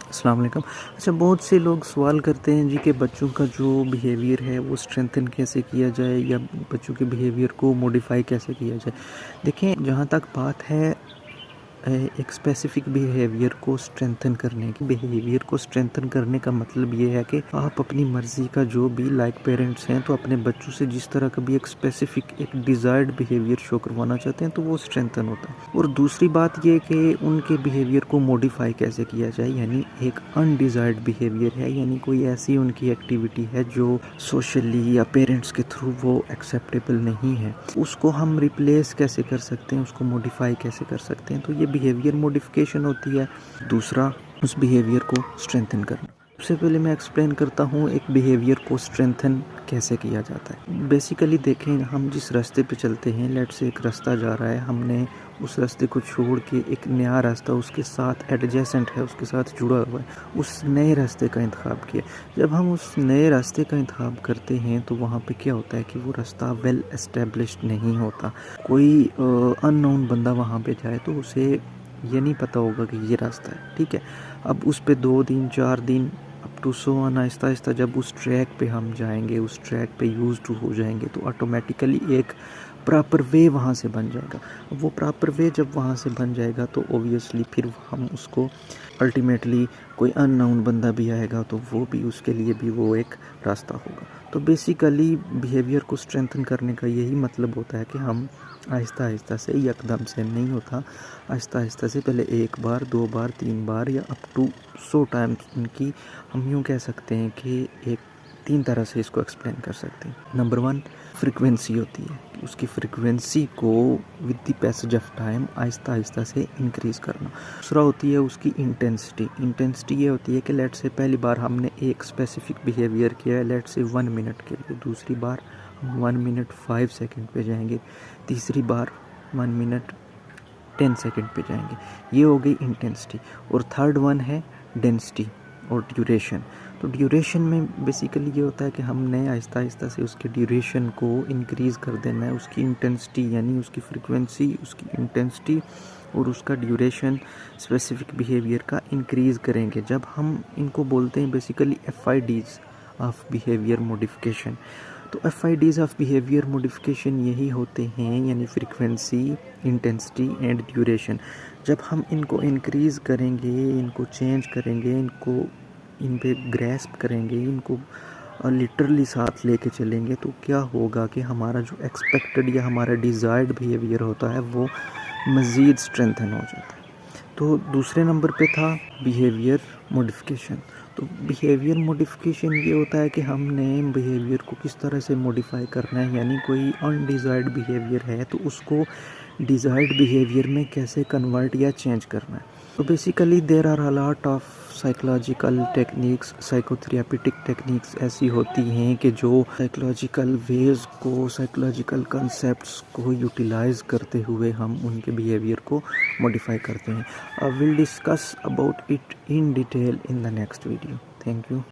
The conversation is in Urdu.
السلام علیکم۔ اچھا، بہت سے لوگ سوال کرتے ہیں کہ بچوں کا جو بیہیویئر ہے وہ اسٹرینتھن کیسے کیا جائے یا بچوں کے بیہیویئر کو موڈیفائی کیسے کیا جائے۔ دیکھیں، جہاں تک بات ہے ایک اسپیسیفک بیہیویئر کو اسٹرینتھن کرنے کی، بیہیویئر کو اسٹرینتھن کرنے کا مطلب یہ ہے کہ آپ اپنی مرضی کا جو بھی پیرنٹس ہیں تو اپنے بچوں سے جس طرح کا بھی ایک اسپیسیفک ایک ڈیزائرڈ بیہیویئر شو کروانا چاہتے ہیں تو وہ اسٹرینتھن ہوتا ہے۔ اور دوسری بات یہ کہ ان کے بیہیویئر کو موڈیفائی کیسے کیا جائے، یعنی ایک انڈیزائرڈ بیہیویئر ہے، یعنی کوئی ایسی ان کی ایکٹیویٹی ہے جو سوشلی یا پیرنٹس کے تھرو وہ ایکسیپٹیبل نہیں ہے، اس کو ہم ریپلیس کیسے کر سکتے ہیں، اس کو موڈیفائی کیسے کر سکتے ہیں، تو یہ بیہیویئر موڈیفیکیشن ہوتی ہے۔ دوسرا، اس بیہیویئر کو اسٹرینتھن کرنا۔ سب سے پہلے میں ایکسپلین کرتا ہوں ایک بیہیویئر کو اسٹرینتھن کیسے کیا جاتا ہے۔ بیسیکلی دیکھیں، ہم جس راستے پہ چلتے ہیں، لیٹ سے ایک راستہ جا رہا ہے، ہم نے اس راستے کو چھوڑ کے ایک نیا راستہ اس کے ساتھ ایڈجیسنٹ ہے، اس کے ساتھ جڑا ہوا ہے، اس نئے راستے کا انتخاب کیا۔ جب ہم اس نئے راستے کا انتخاب کرتے ہیں تو وہاں پہ کیا ہوتا ہے کہ وہ راستہ ویل اسٹیبلشڈ نہیں ہوتا۔ کوئی ان نون بندہ وہاں پہ جائے تو اسے یہ نہیں پتہ ہوگا کہ یہ راستہ ہے، ٹھیک ہے۔ اب اس پہ 2 دن 4 دن اپ ٹو سو آن آہستہ آہستہ جب اس ٹریک پہ ہم جائیں گے، اس ٹریک پہ یوز ٹو ہو جائیں گے تو آٹومیٹیکلی ایک پراپر وے وہاں سے بن جائے گا۔ وہ پراپر وے جب وہاں سے بن جائے گا تو اوبویسلی پھر ہم اس کو الٹیمیٹلی کوئی ان نون بندہ بھی آئے گا تو وہ بھی اس کے لیے بھی وہ ایک راستہ ہوگا۔ تو بیسیکلی بیہیویئر کو اسٹرینتھن کرنے کا یہی مطلب ہوتا ہے کہ ہم آہستہ آہستہ سے، یکدم سے نہیں ہوتا، آہستہ آہستہ سے پہلے 1 بار 2 بار 3 بار یا اپ ٹو 100 ٹائمز ان کی، ہم یوں کہہ سکتے ہیں کہ ایک 3 طرح سے اس کو ایکسپلین کر سکتے ہیں۔ نمبر 1 فریکوینسی ہوتی ہے، اس کی فریکوینسی کو with the passage of time آہستہ آہستہ سے انکریز کرنا۔ دوسرا ہوتی ہے اس کی انٹینسٹی۔ انٹینسٹی یہ ہوتی ہے کہ لیٹ سے پہلی بار ہم نے ایک اسپیسیفک بیہیویئر کیا ہے، لیٹ سے 1 منٹ کے لیے، دوسری بار ہم 1 منٹ 5 سیکنڈ پہ جائیں گے، تیسری بار 1 منٹ 10 سیکنڈ پہ جائیں گے۔ یہ ہو گئی انٹینسٹی۔ اور تھرڈ ون ہے ڈینسٹی اور ڈیوریشن۔ تو ڈیوریشن میں بیسیکلی یہ ہوتا ہے کہ ہم نے آہستہ آہستہ سے اس کے ڈیوریشن کو انکریز کر دینا ہے، اس کی انٹینسٹی یعنی اس کی فریکوینسی، اس کی انٹینسٹی اور اس کا ڈیوریشن اسپیسیفک بیہیویئر کا انکریز کریں گے۔ جب ہم ان کو بولتے ہیں basically FIDs of behaviour modification, تو FIDs آف بیہیویئر موڈیفیکیشن یہی ہوتے ہیں، یعنی فریکوینسی، انٹینسٹی اینڈ ڈیوریشن۔ جب ہم ان کو انکریز کریں گے، ان کو چینج کریں گے، ان پہ گریسپ کریں گے، ان کو لٹرلی ساتھ لے کے چلیں گے تو کیا ہوگا کہ ہمارا جو ایکسپیکٹڈ یا ہمارا ڈیزائرڈ بیہیویئر ہوتا ہے وہ مزید اسٹرینتھن ہو جاتا ہے۔ تو دوسرے نمبر پہ تھا بیہیویئر موڈیفیکیشن۔ تو بیہیویئر موڈیفیکیشن یہ ہوتا ہے کہ ہم نے بیہیویئر کو کس طرح سے موڈیفائی کرنا ہے، یعنی کوئی انڈیزائرڈ بیہیویئر ہے تو اس کو ڈیزائرڈ بیہیویئر میں کیسے کنورٹ یا چینج کرنا ہے۔ تو basically there are a lot of psychological techniques, psycho therapeutic techniques ایسی ہوتی ہیں کہ جو سائیکولوجیکل ویز کو، سائیکولوجیکل کنسیپٹس کو یوٹیلائز کرتے ہوئے ہم ان کے بیہیویئر کو موڈیفائی کرتے ہیں۔ I will discuss about it in detail in the next video. Thank you.